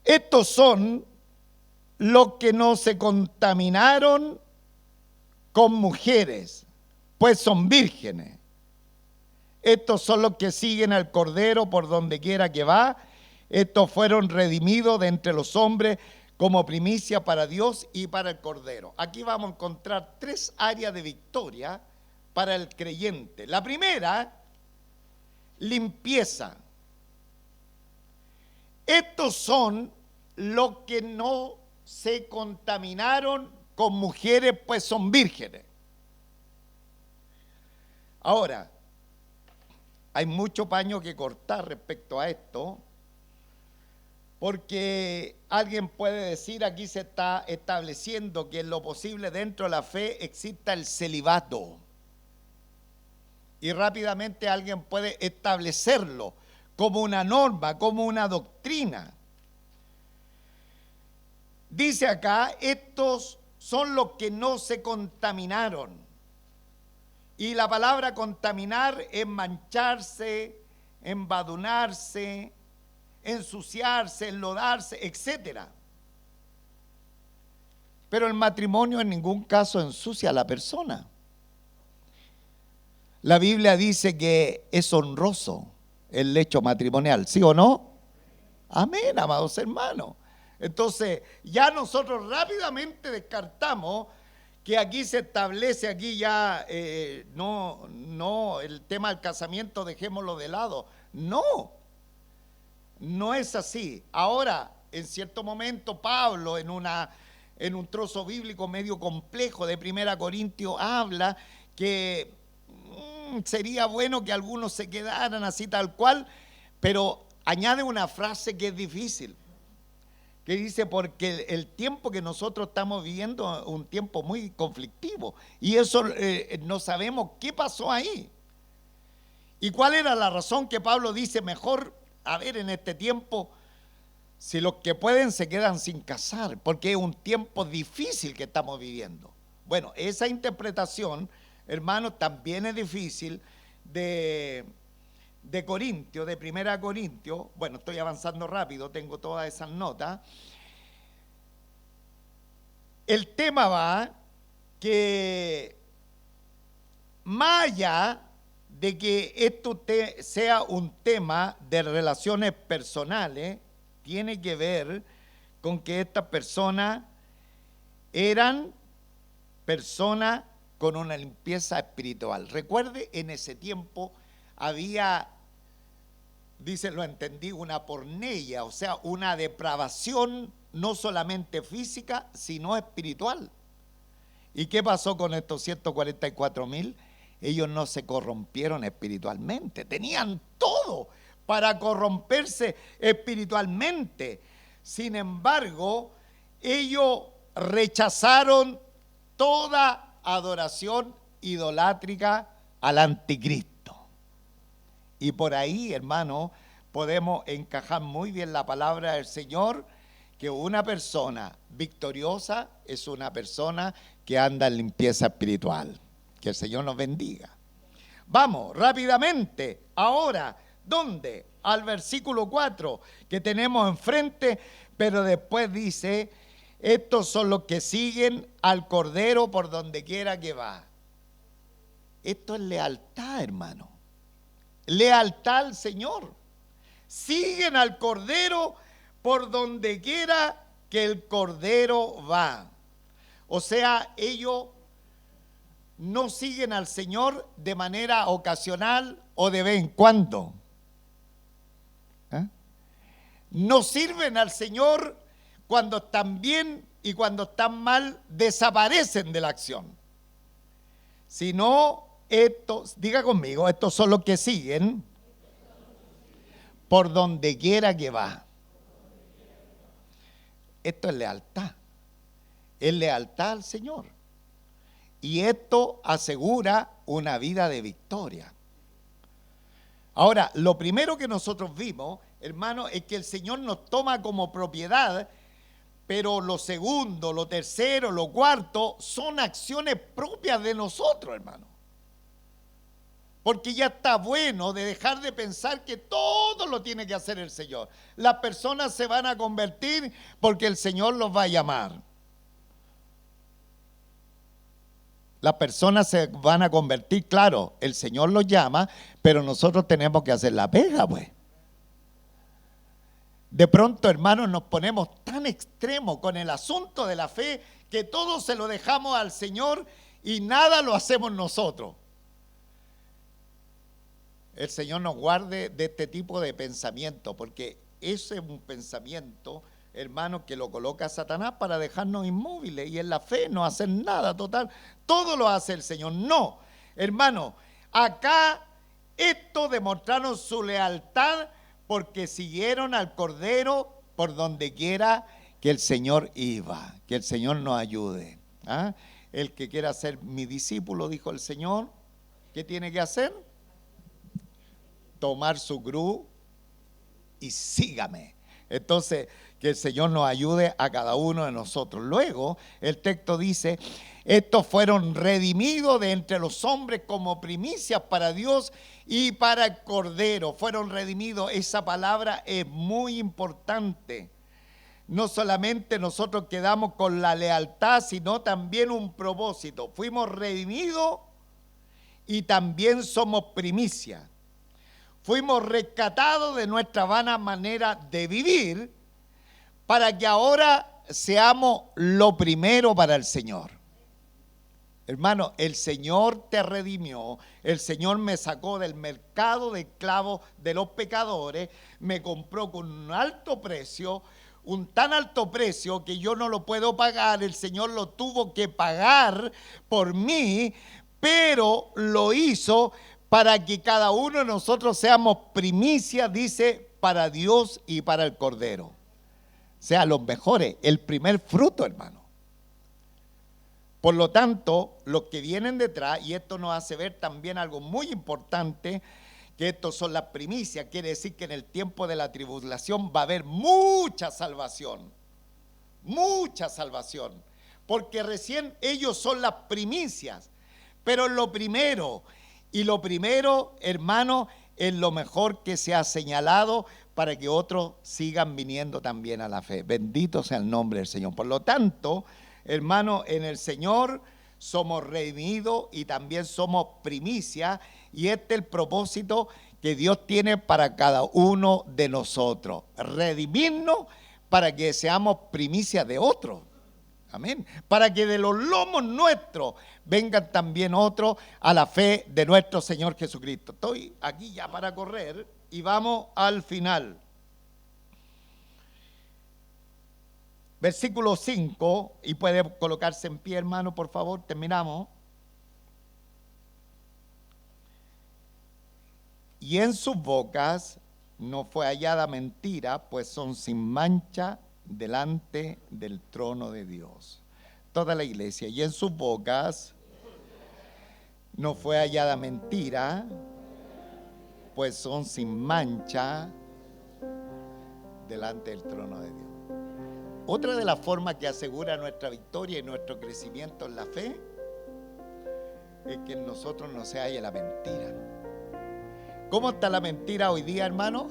Estos son los que no se contaminaron con mujeres, pues son vírgenes. Estos son los que siguen al Cordero por donde quiera que va. Estos fueron redimidos de entre los hombres como primicia para Dios y para el Cordero. Aquí vamos a encontrar tres áreas de victoria para el creyente. La primera, limpieza. Estos son los que no se contaminaron con mujeres, pues son vírgenes. Ahora, hay mucho paño que cortar respecto a esto, porque alguien puede decir, aquí se está estableciendo que en lo posible dentro de la fe exista el celibato. Y rápidamente alguien puede establecerlo como una norma, como una doctrina. Dice acá, estos son los que no se contaminaron. Y la palabra contaminar es mancharse, embadurnarse, ensuciarse, enlodarse, etc. Pero el matrimonio en ningún caso ensucia a la persona. La Biblia dice que es honroso el lecho matrimonial, ¿sí o no? Amén, amados hermanos. Entonces, ya nosotros rápidamente descartamos que aquí se establece, aquí ya no, el tema del casamiento dejémoslo de lado. No es así. Ahora, en cierto momento, Pablo, en un trozo bíblico medio complejo de 1 Corintios, habla que sería bueno que algunos se quedaran así tal cual, pero añade una frase que es difícil, que dice, porque el tiempo que nosotros estamos viviendo es un tiempo muy conflictivo, y eso no sabemos qué pasó ahí. ¿Y cuál era la razón que Pablo dice, mejor, a ver, en este tiempo, si los que pueden se quedan sin casar, porque es un tiempo difícil que estamos viviendo? Bueno, esa interpretación, hermanos, también es difícil de Corintios, de Primera Corintios. Bueno, estoy avanzando rápido, tengo todas esas notas. El tema va que más allá de que esto sea un tema de relaciones personales, tiene que ver con que estas personas eran personas con una limpieza espiritual. Recuerde, en ese tiempo había, dice, lo entendí, una porneia, o sea, una depravación no solamente física, sino espiritual. ¿Y qué pasó con estos 144,000? Ellos no se corrompieron espiritualmente, tenían todo para corromperse espiritualmente. Sin embargo, ellos rechazaron toda adoración idolátrica al anticristo. Y por ahí, hermano, podemos encajar muy bien la palabra del Señor, que una persona victoriosa es una persona que anda en limpieza espiritual. Que el Señor nos bendiga. Vamos rápidamente ahora, ¿dónde? Al versículo 4 que tenemos enfrente, pero después dice, estos son los que siguen al Cordero por donde quiera que va. Esto es lealtad, hermano. Lealtad al Señor. Siguen al Cordero por donde quiera que el Cordero va. O sea, ellos no siguen al Señor de manera ocasional o de vez en cuando. No sirven al Señor cuando están bien y cuando están mal, desaparecen de la acción. Sino estos, diga conmigo, estos son los que siguen por donde quiera que va. Esto es lealtad. Es lealtad al Señor. Y esto asegura una vida de victoria. Ahora, lo primero que nosotros vimos, hermano, es que el Señor nos toma como propiedad, pero lo segundo, lo tercero, lo cuarto, son acciones propias de nosotros, hermano. Porque ya está bueno de dejar de pensar que todo lo tiene que hacer el Señor. Las personas se van a convertir porque el Señor los va a llamar. Las personas se van a convertir, claro, el Señor los llama, pero nosotros tenemos que hacer la pega, pues. De pronto, hermanos, nos ponemos tan extremos con el asunto de la fe que todo se lo dejamos al Señor y nada lo hacemos nosotros. El Señor nos guarde de este tipo de pensamiento, porque ese es un pensamiento, hermano, que lo coloca Satanás para dejarnos inmóviles y en la fe no hacen nada, total, todo lo hace el Señor. No, hermano, acá estos demostraron su lealtad porque siguieron al Cordero por donde quiera que el Señor iba. Que el Señor nos ayude. ¿Ah? El que quiera ser mi discípulo, dijo el Señor, ¿qué tiene que hacer? Tomar su cruz y sígame. Entonces, que el Señor nos ayude a cada uno de nosotros. Luego, el texto dice, estos fueron redimidos de entre los hombres como primicias para Dios y para el Cordero. Fueron redimidos. Esa palabra es muy importante. No solamente nosotros quedamos con la lealtad, sino también un propósito. Fuimos redimidos y también somos primicias. Fuimos rescatados de nuestra vana manera de vivir para que ahora seamos lo primero para el Señor. Hermano, el Señor te redimió, el Señor me sacó del mercado de esclavos de los pecadores, me compró con un alto precio, un tan alto precio que yo no lo puedo pagar, el Señor lo tuvo que pagar por mí, pero lo hizo para que cada uno de nosotros seamos primicias, dice, para Dios y para el Cordero. O sea, los mejores, el primer fruto, hermano. Por lo tanto, los que vienen detrás, y esto nos hace ver también algo muy importante, que estos son las primicias, quiere decir que en el tiempo de la tribulación va a haber mucha salvación, porque recién ellos son las primicias, pero lo primero, hermano, es lo mejor que se ha señalado para que otros sigan viniendo también a la fe. Bendito sea el nombre del Señor. Por lo tanto, hermano, en el Señor somos redimidos y también somos primicia, y este es el propósito que Dios tiene para cada uno de nosotros: redimirnos para que seamos primicia de otros. Amén. Para que de los lomos nuestros vengan también otros a la fe de nuestro Señor Jesucristo. Estoy aquí ya para correr y vamos al final. Versículo 5, y puede colocarse en pie, hermano, por favor, terminamos. Y en sus bocas no fue hallada mentira, pues son sin mancha delante del trono de Dios. Toda la iglesia. Y en sus bocas no fue hallada mentira, pues son sin mancha delante del trono de Dios. Otra de las formas que asegura nuestra victoria y nuestro crecimiento en la fe es que en nosotros no se halla la mentira. ¿Cómo está la mentira hoy día, hermano?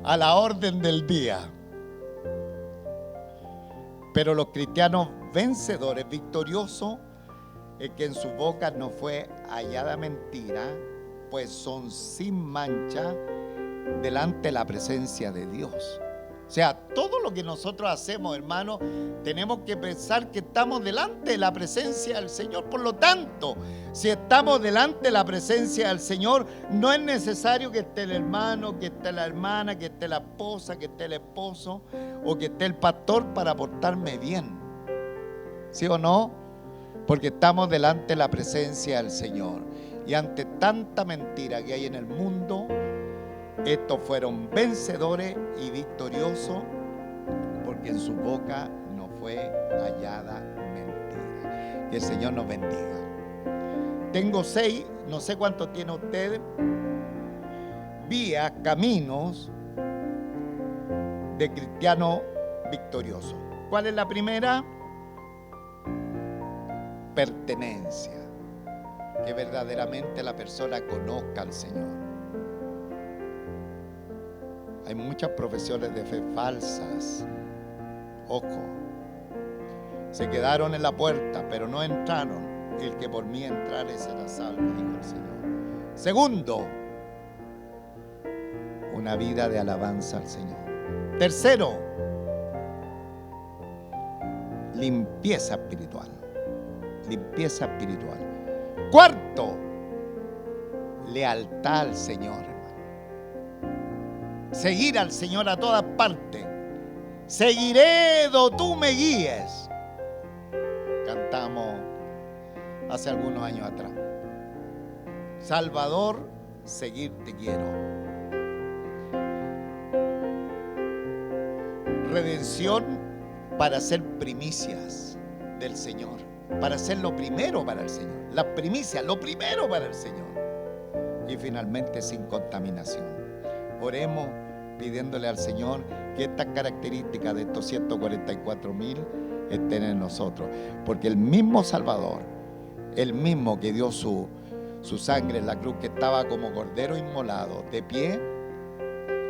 A la orden del día. Pero los cristianos vencedores, victoriosos, es que en su boca no fue hallada mentira, pues son sin mancha delante de la presencia de Dios. O sea, todo lo que nosotros hacemos, hermano, tenemos que pensar que estamos delante de la presencia del Señor. Por lo tanto, si estamos delante de la presencia del Señor, no es necesario que esté el hermano, que esté la hermana, que esté la esposa, que esté el esposo o que esté el pastor para portarme bien. ¿Sí o no? Porque estamos delante de la presencia del Señor. Y ante tanta mentira que hay en el mundo, estos fueron vencedores y victoriosos, porque en su boca no fue hallada mentira. Que el Señor nos bendiga. Tengo 6, no sé cuántos tiene usted, vías, caminos de cristiano victorioso. ¿Cuál es la primera? Pertenencia. Que verdaderamente la persona conozca al Señor. Hay muchas profesiones de fe falsas. Ojo. Se quedaron en la puerta, pero no entraron. El que por mí entrare será salvo, dijo el Señor. Segundo, una vida de alabanza al Señor. Tercero, limpieza espiritual. Limpieza espiritual. Cuarto, lealtad al Señor. Seguir al Señor a todas partes. Seguiré donde tú me guíes. Cantamos hace algunos años atrás. Salvador, seguirte quiero. Redención para ser primicias del Señor. Para ser lo primero para el Señor. Las primicias, lo primero para el Señor. Y finalmente sin contaminación. Oremos pidiéndole al Señor que estas características de estos 144,000 estén en nosotros, porque el mismo Salvador, el mismo que dio su sangre en la cruz, que estaba como cordero inmolado de pie,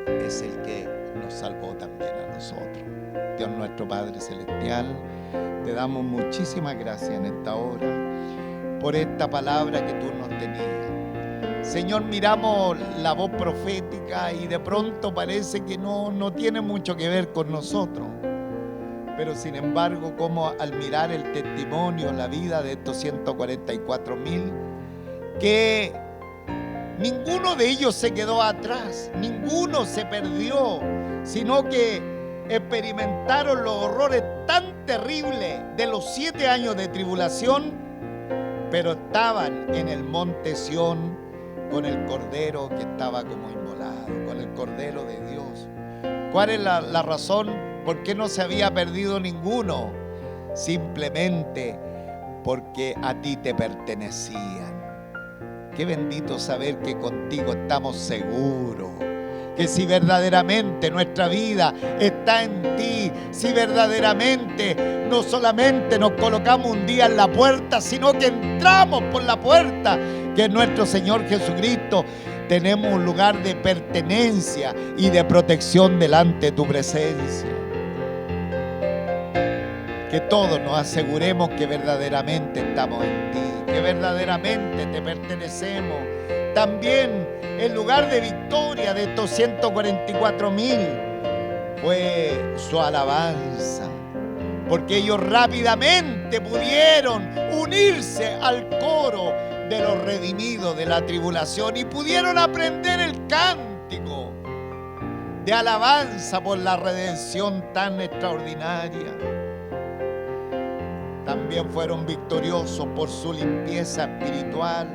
es el que nos salvó también a nosotros. Dios nuestro Padre Celestial, te damos muchísimas gracias en esta hora por esta palabra que tú nos tenías. Señor, miramos la voz profética y de pronto parece que no tiene mucho que ver con nosotros. Pero sin embargo, como al mirar el testimonio, la vida de estos 144,000, que ninguno de ellos se quedó atrás, ninguno se perdió, sino que experimentaron los horrores tan terribles de los 7 años de tribulación, pero estaban en el monte Sión con el Cordero que estaba como inmolado, con el Cordero de Dios. ¿Cuál es la razón por qué no se había perdido ninguno? Simplemente porque a ti te pertenecían. Qué bendito saber que contigo estamos seguros. Que si verdaderamente nuestra vida está en ti, si verdaderamente no solamente nos colocamos un día en la puerta, sino que entramos por la puerta, que es nuestro Señor Jesucristo, tenemos un lugar de pertenencia y de protección delante de tu presencia. Que todos nos aseguremos que verdaderamente estamos en ti, que verdaderamente te pertenecemos. También el lugar de victoria de estos 144,000 fue su alabanza, porque ellos rápidamente pudieron unirse al coro de los redimidos de la tribulación y pudieron aprender el cántico de alabanza por la redención tan extraordinaria. También fueron victoriosos por su limpieza espiritual,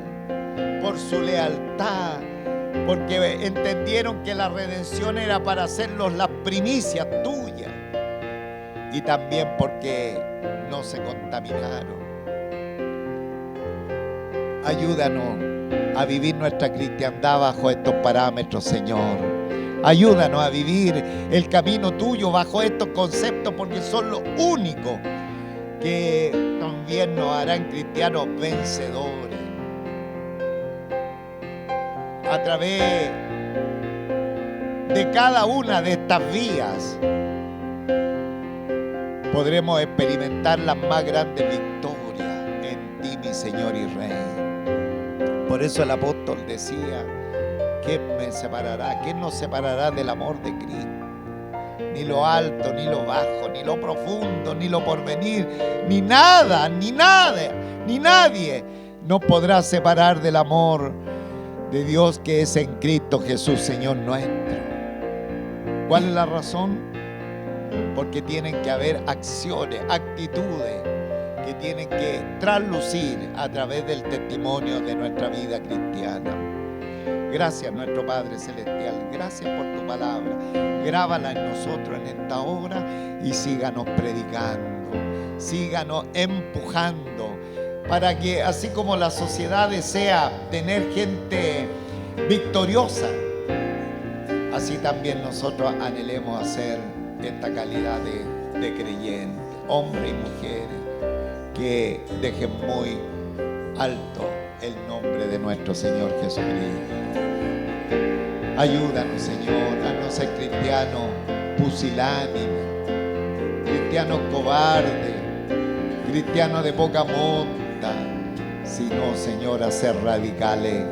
por su lealtad, porque entendieron que la redención era para hacerlos las primicias tuyas, y también porque no se contaminaron. Ayúdanos a vivir nuestra cristiandad bajo estos parámetros, Señor. Ayúdanos a vivir el camino tuyo bajo estos conceptos, porque son los únicos que también nos harán cristianos vencedores. A través de cada una de estas vías podremos experimentar las más grandes victorias en ti, mi Señor y Rey. Por eso el apóstol decía: ¿quién me separará? ¿Quién nos separará del amor de Cristo? Ni lo alto, ni lo bajo, ni lo profundo, ni lo porvenir, ni nada, ni nadie nos podrá separar del amor de Dios que es en Cristo Jesús, Señor nuestro. ¿Cuál es la razón? Porque tienen que haber acciones, actitudes que tienen que traslucir a través del testimonio de nuestra vida cristiana. Gracias, nuestro Padre Celestial. Gracias por tu palabra. Grábala en nosotros en esta hora y síganos predicando, síganos empujando, para que así como la sociedad desea tener gente victoriosa, así también nosotros anhelemos hacer esta calidad de creyentes, hombres y mujeres, que dejen muy alto el nombre de nuestro Señor Jesucristo. Ayúdanos, Señor, a no ser cristianos pusilánimes, cristianos cobardes, cristianos de poca monta, sino, Señor, a ser radicales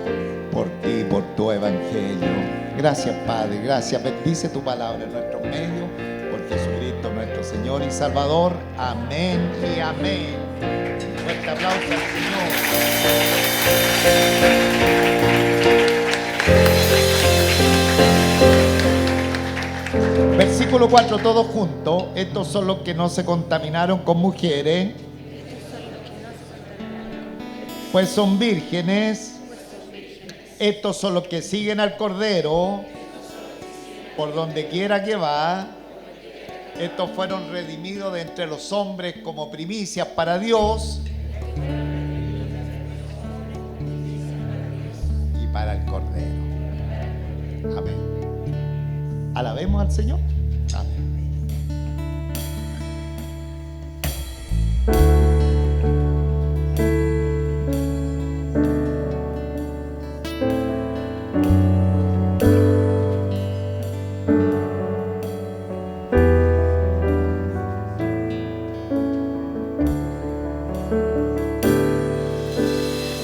por ti, por tu evangelio. Gracias, Padre, gracias. Bendice tu palabra en nuestros medios, por Jesucristo nuestro Señor y Salvador. Amén y amén. Un fuerte aplauso al Señor. Versículo 4, todos juntos. Estos son los que no se contaminaron con mujeres, pues son vírgenes. Estos son los que siguen al Cordero por donde quiera que va. Estos fueron redimidos de entre los hombres como primicias para Dios y para el Cordero. Amén. Alabemos al Señor. Amén.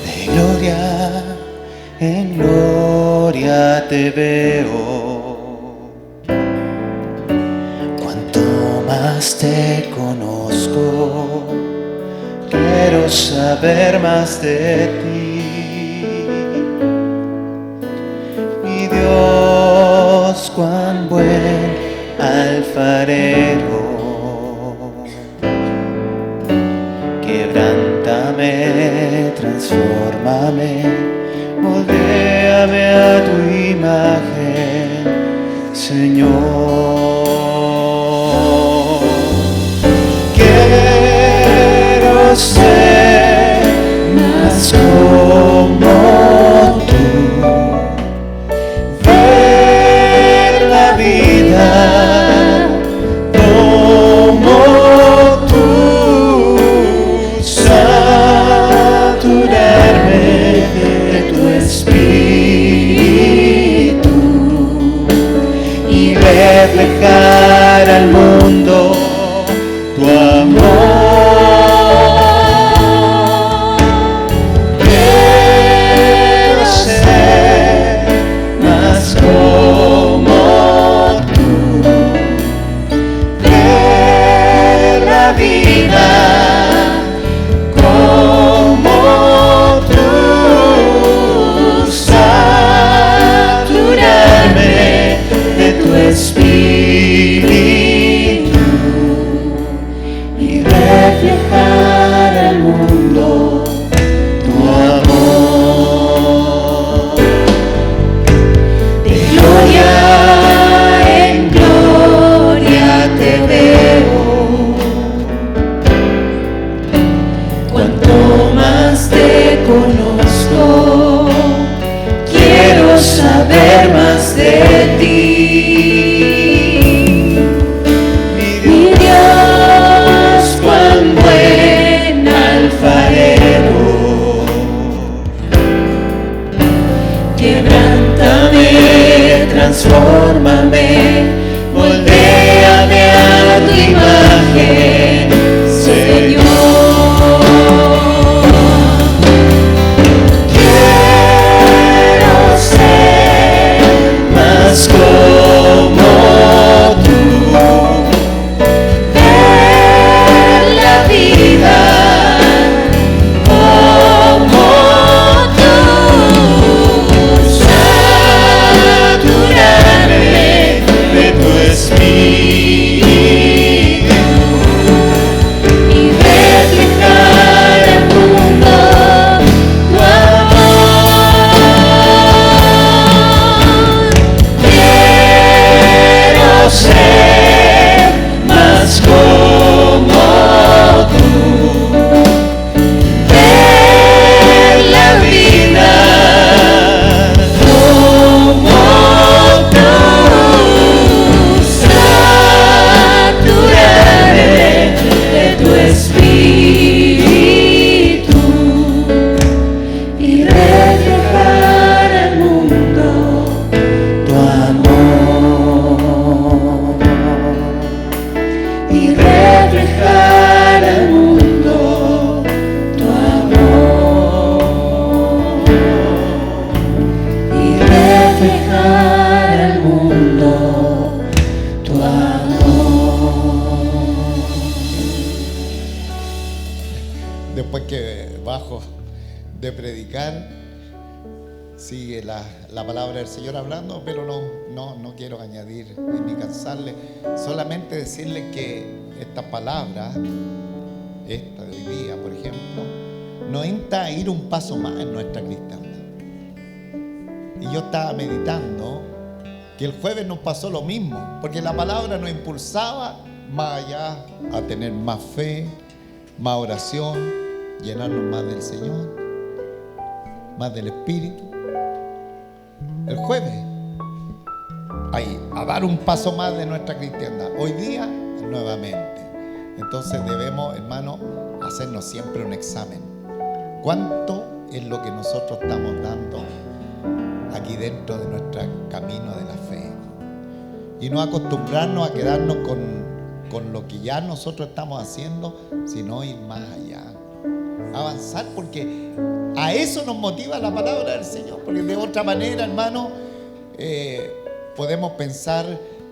De gloria en gloria te veo. Te conozco, quiero saber más de ti. Mi Dios, cuán buen alfarero, quebrántame, transfórmame, moldea Moldéame a tu imagen, Señor. Quiero ser más como tú, ver la vida como tú, saturarme de tu espíritu y reflejar al mundo tu amor. Quiero ser más como tú, ver la vida como tú, saturarme de tu espíritu y reflejar al mundo tu amor. De gloria en gloria te veo, cuanto más te conozco, quiero saber más de ti. Mi Dios, cuán buen alfarero, quebrántame, transfórmame, moldéame a tu imagen, Señor. Quiero ser más como tú, ver la vida como tú, saturarme de tu espíritu y reflejar al mundo tu amor. Quiero ser más como tú, ver la vida como tú, saturarme de tu espíritu y reflejar al mundo tu amor. Y reflejar al mundo tu amor. Y reflejar al mundo tu amor. Después que bajo de predicar, sigue la palabra del Señor hablando, pero no quiero añadir ni cansarle, solamente decirle que esta palabra, esta de hoy día, por ejemplo, nos insta a ir un paso más en nuestra cristiandad. Y yo estaba meditando que el jueves nos pasó lo mismo, porque la palabra nos impulsaba más allá a tener más fe, más oración, llenarnos más del Señor, más del Espíritu. El jueves, ahí, a dar un paso más de nuestra cristiandad. Hoy día, nuevamente. Entonces debemos, hermanos, hacernos siempre un examen. ¿Cuánto es lo que nosotros estamos dando aquí dentro de nuestro camino de la fe? Y no acostumbrarnos a quedarnos con lo que ya nosotros estamos haciendo, sino ir más allá. Avanzar, porque a eso nos motiva la palabra del Señor. Porque de otra manera, hermano, podemos pensar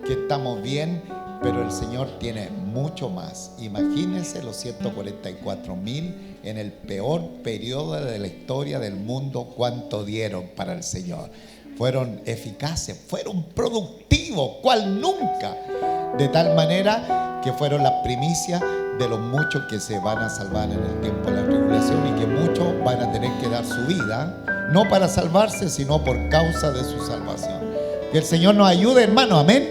que estamos bien, pero el Señor tiene mucho más. Imagínense los 144,000 en el peor periodo de la historia del mundo, cuánto dieron para el Señor. Fueron eficaces, fueron productivos, cual nunca. De tal manera que fueron las primicias de los muchos que se van a salvar en el tiempo de la tribulación, y que muchos van a tener que dar su vida no para salvarse, sino por causa de su salvación. Que el Señor nos ayude, hermano, amén.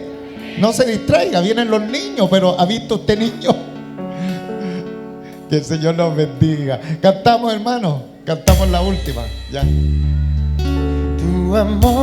No se distraiga, vienen los niños, pero ¿ha visto usted niños? Que el Señor nos bendiga. Cantamos, hermano, cantamos la última, ya. Tu amor.